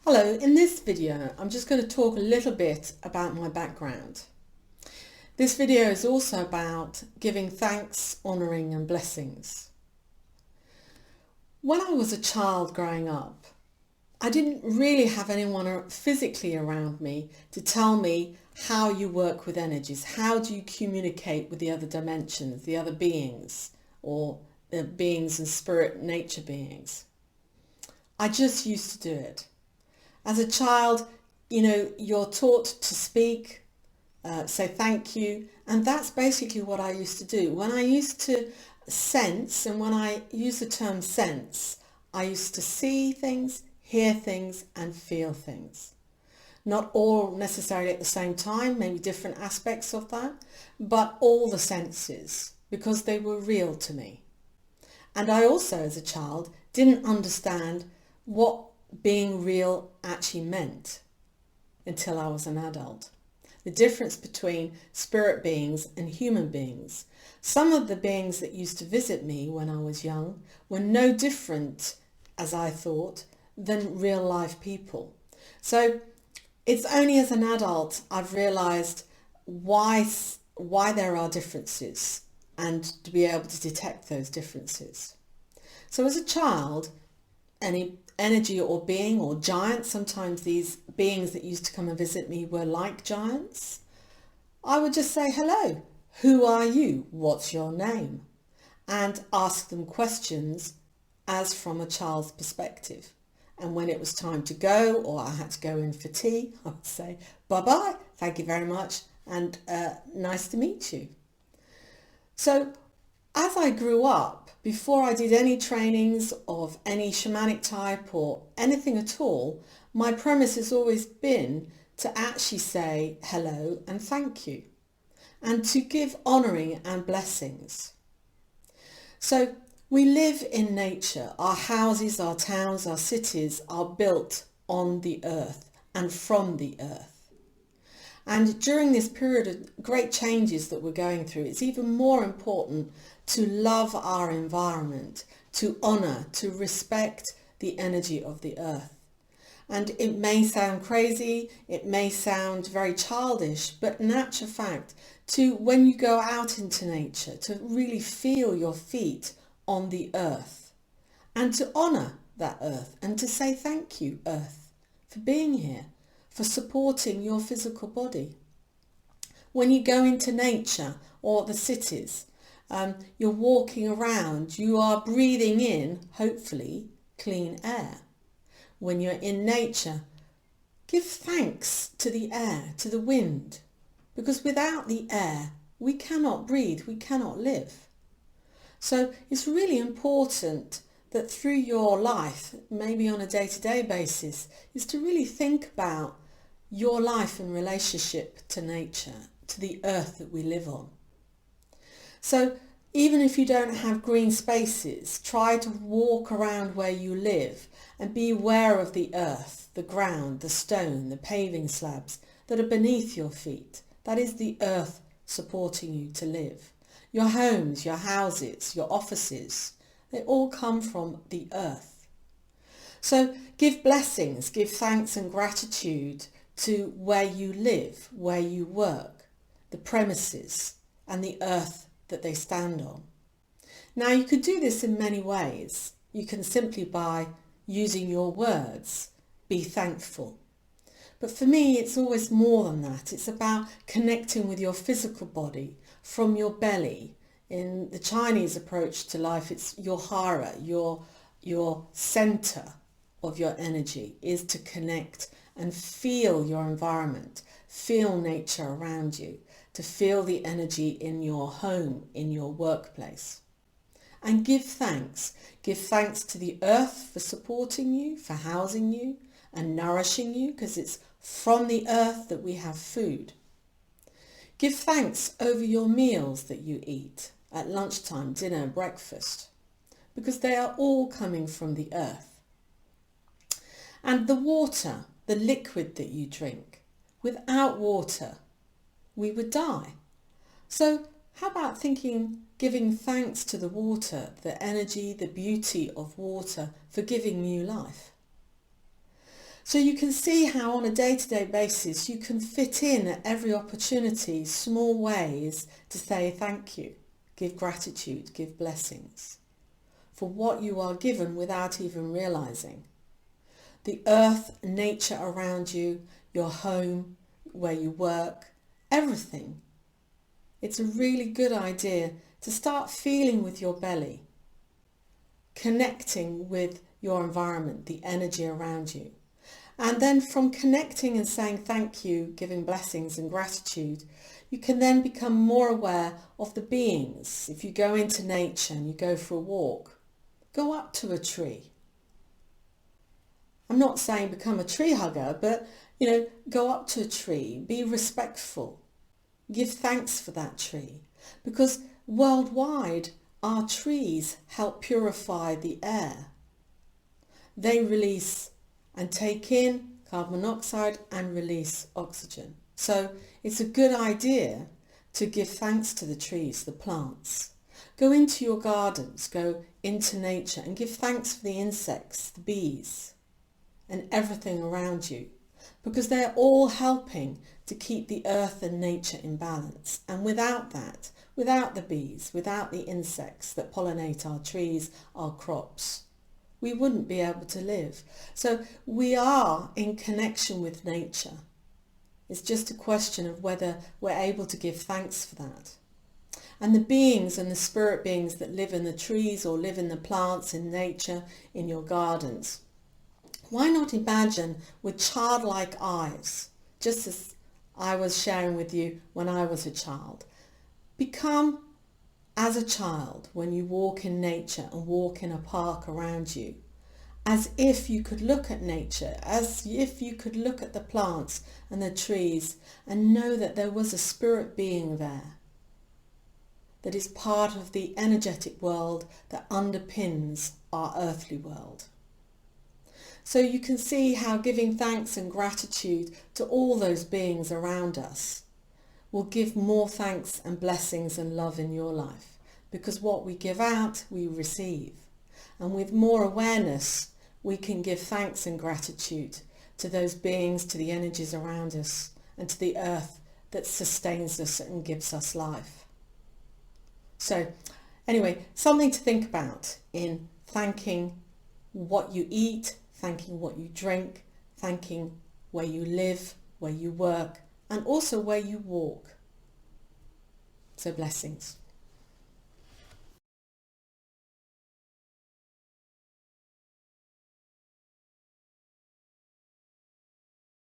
Hello, in this video I'm just going to talk a little bit about my background. This video is also about giving thanks, honouring and blessings. When I was a child growing up, I didn't really have anyone physically around me to tell me how you work with energies, how do you communicate with the other dimensions, the other beings, or the beings and spirit nature beings. I just used to do it. As a child, you're taught to speak, say thank you, and that's basically what I used to do. When I used to sense, and when I use the term sense, I used to see things, hear things, and feel things. Not all necessarily at the same time, maybe different aspects of that, but all the senses, because they were real to me. And I also, as a child, didn't understand what being real actually meant until I was an adult. The difference between spirit beings and human beings. Some of the beings that used to visit me when I was young were no different, as I thought, than real life people. So it's only as an adult I've realised why there are differences and to be able to detect those differences. So as a child, any energy or being or giant, sometimes these beings that used to come and visit me were like giants, I would just say, hello, who are you? What's your name? And ask them questions as from a child's perspective. And when it was time to go, or I had to go in for tea, I would say, bye-bye, thank you very much, and nice to meet you. So as I grew up, before I did any trainings of any shamanic type or anything at all, my premise has always been to actually say hello and thank you, and to give honouring and blessings. So we live in nature. Our houses, our towns, our cities are built on the earth and from the earth. And during this period of great changes that we're going through, it's even more important to love our environment, to honour, to respect the energy of the earth. And it may sound crazy, it may sound very childish, but in actual fact, when you go out into nature, to really feel your feet on the earth and to honour that earth and to say thank you, earth, for being here, for supporting your physical body. When you go into nature or the cities, you're walking around, you are breathing in, hopefully, clean air. When you're in nature, give thanks to the air, to the wind, because without the air, we cannot breathe, we cannot live. So it's really important that through your life, maybe on a day-to-day basis, is to really think about your life in relationship to nature, to the earth that we live on. So even if you don't have green spaces, try to walk around where you live and be aware of the earth, the ground, the stone, the paving slabs that are beneath your feet. That is the earth supporting you to live. Your homes, your houses, your offices, they all come from the earth. So give blessings, give thanks and gratitude to where you live, where you work, the premises and the earth that they stand on. Now you could do this in many ways. You can simply by using your words, be thankful. But for me, it's always more than that. It's about connecting with your physical body from your belly. In the Chinese approach to life, it's your hara, your center of your energy is to connect and feel your environment, feel nature around you, to feel the energy in your home, in your workplace. And give thanks. Give thanks to the earth for supporting you, for housing you and nourishing you, because it's from the earth that we have food. Give thanks over your meals that you eat at lunchtime, dinner, breakfast, because they are all coming from the earth. And the water, the liquid that you drink, without water, we would die. So how about giving thanks to the water, the energy, the beauty of water for giving you life? So you can see how on a day-to-day basis you can fit in at every opportunity small ways to say thank you, give gratitude, give blessings for what you are given without even realizing. The earth, nature around you, your home, where you work, everything. It's a really good idea to start feeling with your belly, connecting with your environment, the energy around you. And then from connecting and saying thank you, giving blessings and gratitude, you can then become more aware of the beings. If you go into nature and you go for a walk, go up to a tree. I'm not saying become a tree hugger, but, go up to a tree, be respectful, give thanks for that tree. Because worldwide, our trees help purify the air. They release and take in carbon monoxide and release oxygen. So it's a good idea to give thanks to the trees, the plants. Go into your gardens, go into nature and give thanks for the insects, the bees and everything around you, because they're all helping to keep the earth and nature in balance. And without that, without the bees, without the insects that pollinate our trees, our crops, we wouldn't be able to live. So we are in connection with nature. It's just a question of whether we're able to give thanks for that. And the beings and the spirit beings that live in the trees or live in the plants, in nature, in your gardens, why not imagine with childlike eyes, just as I was sharing with you when I was a child. Become as a child when you walk in nature and walk in a park around you, as if you could look at nature, as if you could look at the plants and the trees and know that there was a spirit being there that is part of the energetic world that underpins our earthly world. So you can see how giving thanks and gratitude to all those beings around us will give more thanks and blessings and love in your life, because what we give out, we receive. And with more awareness, we can give thanks and gratitude to those beings, to the energies around us, and to the earth that sustains us and gives us life. So anyway, something to think about in thanking what you eat, thanking what you drink, thanking where you live, where you work, and also where you walk. So blessings.